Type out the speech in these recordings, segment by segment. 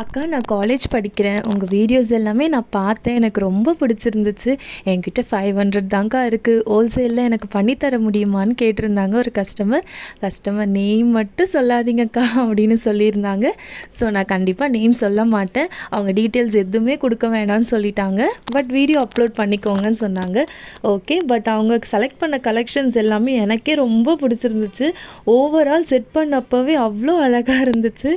அக்கா நான் காலேஜ் படிக்கிறேன். உங்கள் வீடியோஸ் எல்லாமே நான் பார்த்தேன். எனக்கு ரொம்ப பிடிச்சிருந்துச்சு. என்கிட்ட 500 தான்க்கா இருக்குது. ஹோல்சேலில் எனக்கு பண்ணித்தர முடியுமான்னு கேட்டிருந்தாங்க ஒரு கஸ்டமர். கஸ்டமர் நேம் மட்டும் சொல்லாதீங்கக்கா அப்படின்னு சொல்லியிருந்தாங்க. ஸோ நான் கண்டிப்பாக நேம் சொல்ல மாட்டேன். அவங்க டீட்டெயில்ஸ் எதுவுமே கொடுக்க வேண்டாம்னு சொல்லிட்டாங்க. பட் வீடியோ அப்லோட் பண்ணிக்கோங்கன்னு சொன்னாங்க. ஓகே. பட் அவங்க செலக்ட் பண்ண கலெக்ஷன்ஸ் எல்லாமே எனக்கே ரொம்ப பிடிச்சிருந்துச்சு. ஓவரால் செட் பண்ணப்போவே அவ்வளோ அழகாக இருந்துச்சு.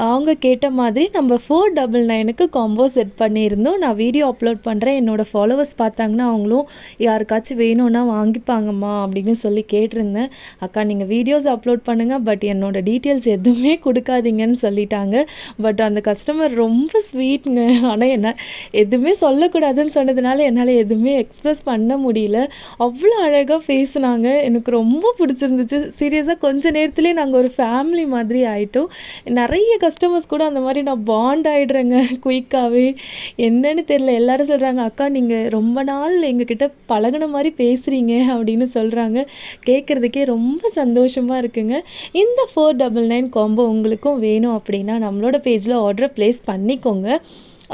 அவங்க கேட்ட மாதிரி நம்ம 499க்கு காம்போ செட் பண்ணியிருந்தோம். நான் வீடியோ அப்லோட் பண்ணுறேன். என்னோடய ஃபாலோவர்ஸ் பார்த்தாங்கன்னா அவங்களும் யாருக்காச்சும் வேணும்னா வாங்கிப்பாங்கம்மா அப்படின்னு சொல்லி கேட்டிருந்தேன். அக்கா நீங்கள் வீடியோஸ் அப்லோட் பண்ணுங்கள், பட் என்னோடய டீட்டெயில்ஸ் எதுவுமே கொடுக்காதீங்கன்னு சொல்லிட்டாங்க. பட் அந்த கஸ்டமர் ரொம்ப ஸ்வீட்டுங்க. ஆனால் என்ன எதுவுமே சொல்லக்கூடாதுன்னு சொன்னதுனால என்னால் எதுவுமே எக்ஸ்ப்ரெஸ் பண்ண முடியல. அவ்வளோ அழகாக பேசுனாங்க. எனக்கு ரொம்ப பிடிச்சிருந்துச்சு. சீரியஸாக கொஞ்ச நேரத்துலேயே நாங்கள் ஒரு ஃபேமிலி மாதிரி ஆகிட்டோம். நிறைய கஸ்டமர்ஸ் கூட அந்த மாதிரி நான் பாண்ட் ஆகிடுறேங்க குயிக்காகவே. என்னன்னு தெரியல. எல்லோரும் சொல்கிறாங்க, அக்கா நீங்கள் ரொம்ப நாள் எங்ககிட்ட பழகுன மாதிரி பேசுகிறீங்க அப்படின்னு சொல்கிறாங்க. கேட்குறதுக்கே ரொம்ப சந்தோஷமாக இருக்குங்க. இந்த 499 காம்போ உங்களுக்கும் வேணும் அப்படின்னா நம்மளோட பேஜில் ஆர்டரை ப்ளேஸ் பண்ணிக்கோங்க.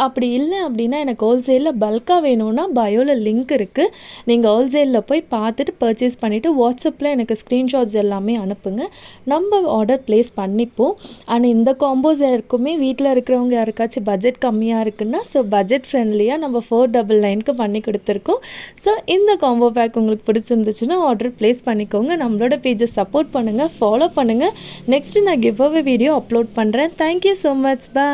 அப்படி இல்லை அப்படின்னா எனக்கு ஹோல்சேலில் பல்காக வேணும்னா பயோவில் லிங்க் இருக்குது. நீங்கள் ஹோல்சேலில் போய் பார்த்துட்டு பர்ச்சேஸ் பண்ணிவிட்டு வாட்ஸ்அப்பில் எனக்கு ஸ்க்ரீன்ஷாட்ஸ் எல்லாமே அனுப்புங்க. நம்ம ஆர்டர் ப்ளேஸ் பண்ணிப்போம். ஆனால் இந்த காம்போஸ் யாருக்குமே வீட்டில் இருக்கிறவங்க யாருக்காச்சும் பட்ஜெட் கம்மியாக இருக்குன்னா ஸோ பட்ஜெட் ஃப்ரெண்ட்லியாக நம்ம 499க்கு பண்ணி கொடுத்துருக்கோம். ஸோ இந்த காம்போ பேக் உங்களுக்கு பிடிச்சிருந்துச்சுன்னா ஆர்டர் ப்ளேஸ் பண்ணிக்கோங்க. நம்மளோட பேஜை சப்போர்ட் பண்ணுங்கள், ஃபாலோ பண்ணுங்கள். நெக்ஸ்ட்டு நான் கிவ் அவே வீடியோ அப்லோட் பண்ணுறேன். Thank you so much. பாய்.